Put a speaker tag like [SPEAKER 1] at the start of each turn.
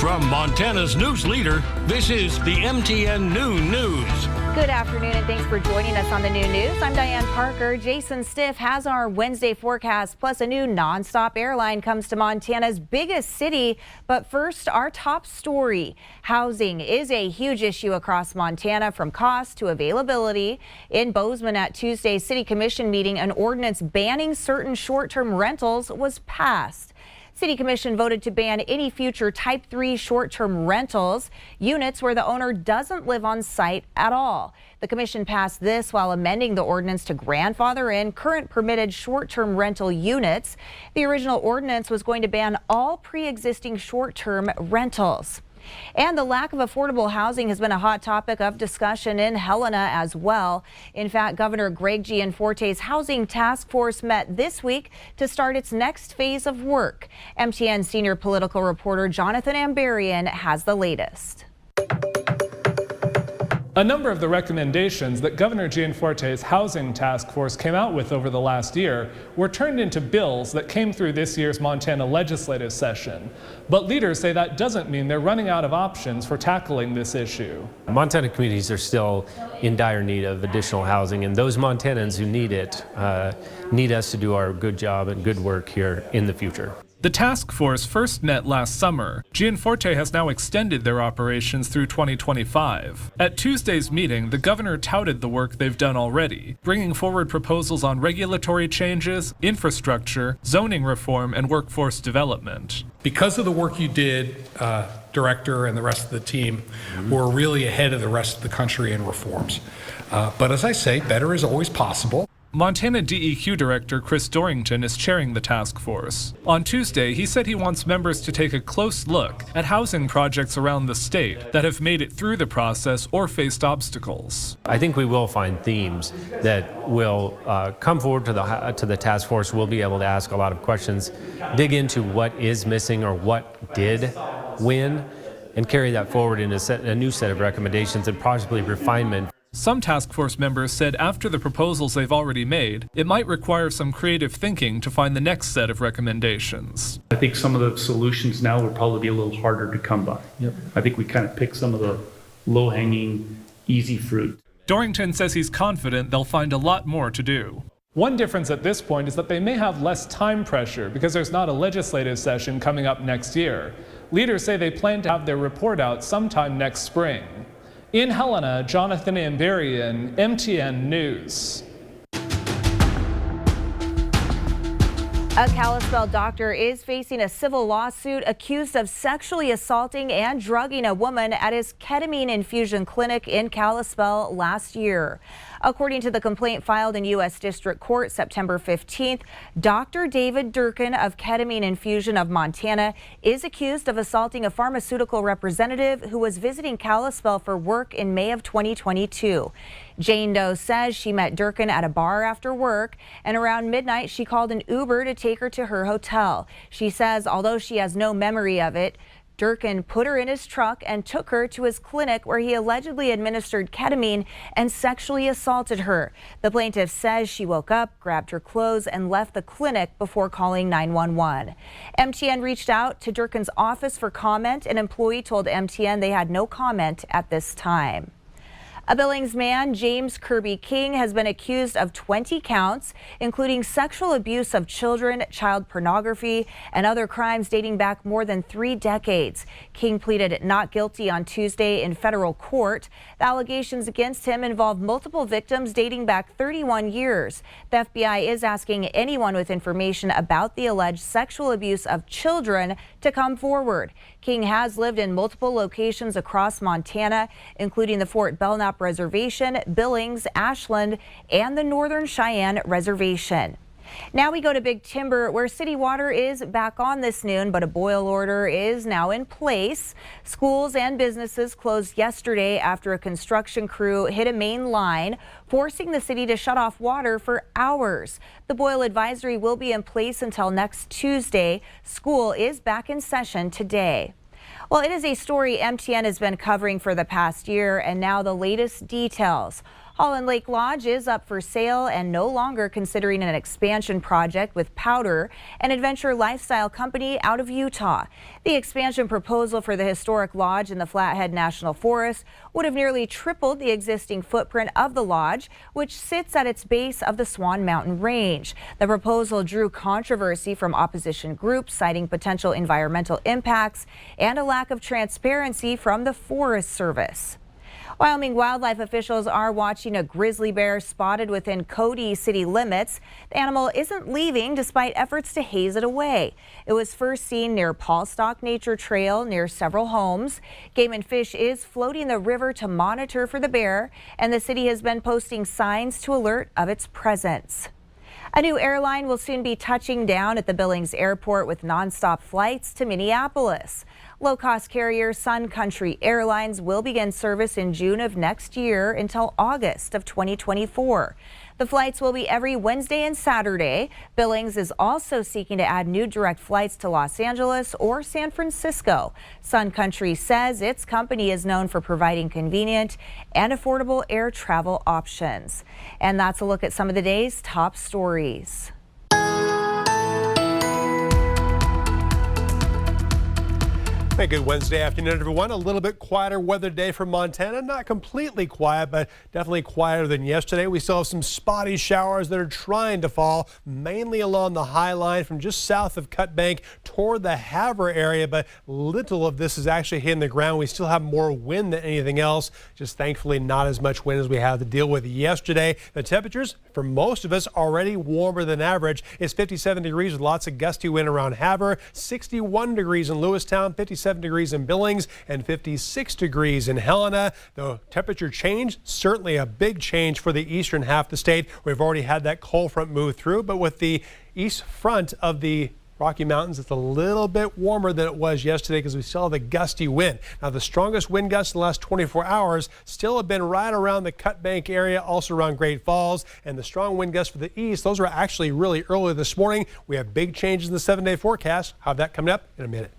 [SPEAKER 1] From Montana's news leader, this is the MTN Noon News.
[SPEAKER 2] Good afternoon and thanks for joining us on the Noon News. I'm Diane Parker. Jason Stiff has our Wednesday forecast, plus a new nonstop airline comes to Montana's biggest city. But first, our top story. Housing is a huge issue across Montana, from cost to availability. In Bozeman at Tuesday's City Commission meeting, an ordinance banning certain short-term rentals was passed. City Commission voted to ban any future Type 3 short-term rentals, units where the owner doesn't live on site at all. The Commission passed this while amending the ordinance to grandfather in current permitted short-term rental units. The original ordinance was going to ban all pre-existing short-term rentals. And the lack of affordable housing has been a hot topic of discussion in Helena as well. In fact, Governor Greg Gianforte's housing task force met this week to start its next phase of work. MTN senior political reporter Jonathan Ambarian has the latest.
[SPEAKER 3] A number of the recommendations that Governor Gianforte's housing task force came out with over the last year were turned into bills that came through this year's Montana legislative session. But leaders say that doesn't mean they're running out of options for tackling this issue.
[SPEAKER 4] Montana communities are still in dire need of additional housing, and those Montanans who need it need us to do our good job and good work here in the future.
[SPEAKER 3] The task force first met last summer. Gianforte has now extended their operations through 2025. At Tuesday's meeting, the governor touted the work they've done already, bringing forward proposals on regulatory changes, infrastructure, zoning reform, and workforce development.
[SPEAKER 5] Because of the work you did, Director and the rest of the team, we're really ahead of the rest of the country in reforms. But as I say, better is always possible.
[SPEAKER 3] Montana DEQ Director Chris Dorrington is chairing the task force. On Tuesday, he said he wants members to take a close look at housing projects around the state that have made it through the process or faced obstacles.
[SPEAKER 4] I think we will find themes that will come forward to the task force. We'll be able to ask a lot of questions, dig into what is missing or what did win, and carry that forward in a new set of recommendations and possibly refinement.
[SPEAKER 3] Some task force members said after the proposals they've already made, it might require some creative thinking to find the next set of recommendations.
[SPEAKER 6] I think some of the solutions now would probably be a little harder to come by. I think we kind of picked some of the low-hanging, easy fruit.
[SPEAKER 3] Dorrington says he's confident they'll find a lot more to do. One difference at this point is that they may have less time pressure because there's not a legislative session coming up next year. Leaders say they plan to have their report out sometime next spring. In Helena, Jonathan Ambarian, MTN News.
[SPEAKER 2] A Kalispell doctor is facing a civil lawsuit accused of sexually assaulting and drugging a woman at his ketamine infusion clinic in Kalispell last year. According to the complaint filed in U.S. District Court September 15th, Dr. David Durkin of Ketamine Infusion of Montana is accused of assaulting a pharmaceutical representative who was visiting Kalispell for work in May of 2022. Jane Doe says she met Durkin at a bar after work, and around midnight she called an Uber to take her to her hotel. She says although she has no memory of it, Durkin put her in his truck and took her to his clinic where he allegedly administered ketamine and sexually assaulted her. The plaintiff says she woke up, grabbed her clothes, and left the clinic before calling 911. MTN reached out to Durkin's office for comment. An employee told MTN they had no comment at this time. A Billings man, James Kirby King, has been accused of 20 counts, including sexual abuse of children, child pornography, and other crimes dating back more than 3 decades. King pleaded not guilty on Tuesday in federal court. The allegations against him involve multiple victims dating back 31 years. The FBI is asking anyone with information about the alleged sexual abuse of children to come forward. King has lived in multiple locations across Montana, including the Fort Belknap Reservation, Billings, Ashland, and the Northern Cheyenne Reservation. Now we go to Big Timber, where city water is back on this noon, but a boil order is now in place. Schools and businesses closed yesterday after a construction crew hit a main line, forcing the city to shut off water for hours. The boil advisory will be in place until next Tuesday. School is back in session today. Well, it is a story MTN has been covering for the past year, and now the latest details. Holland Lake Lodge is up for sale and no longer considering an expansion project with Powder, an adventure lifestyle company out of Utah. The expansion proposal for the historic lodge in the Flathead National Forest would have nearly tripled the existing footprint of the lodge, which sits at its base of the Swan Mountain Range. The proposal drew controversy from opposition groups, citing potential environmental impacts and a lack of transparency from the Forest Service. Wyoming wildlife officials are watching a grizzly bear spotted within Cody city limits. The animal isn't leaving despite efforts to haze it away. It was first seen near Paulstock Nature Trail near several homes. Game and Fish is floating the river to monitor for the bear, and the city has been posting signs to alert of its presence. A new airline will soon be touching down at the Billings Airport with nonstop flights to Minneapolis. Low-cost carrier Sun Country Airlines will begin service in June of next year until August of 2024. The flights will be every Wednesday and Saturday. Billings is also seeking to add new direct flights to Los Angeles or San Francisco. Sun Country says its company is known for providing convenient and affordable air travel options. And that's a look at some of the day's top stories.
[SPEAKER 7] Hey, good Wednesday afternoon, everyone. A little bit quieter weather day for Montana. Not completely quiet, but definitely quieter than yesterday. We still have some spotty showers that are trying to fall, mainly along the high line from just south of Cut Bank toward the Havre area, but little of this is actually hitting the ground. We still have more wind than anything else, just thankfully not as much wind as we had to deal with yesterday. The temperatures for most of us already warmer than average. It's 57 degrees with lots of gusty wind around Havre, 61 degrees in Lewistown, 57 degrees in Billings, and 56 degrees in Helena. The temperature change, certainly a big change for the eastern half of the state. We've already had that cold front move through, but with the east front of the Rocky Mountains, it's a little bit warmer than it was yesterday because we still have the gusty wind. Now, the strongest wind gusts in the last 24 hours still have been right around the Cut Bank area, also around Great Falls. And the strong wind gusts for the east, those were actually really early this morning. We have big changes in the 7-day forecast. I'll have that coming up in a minute.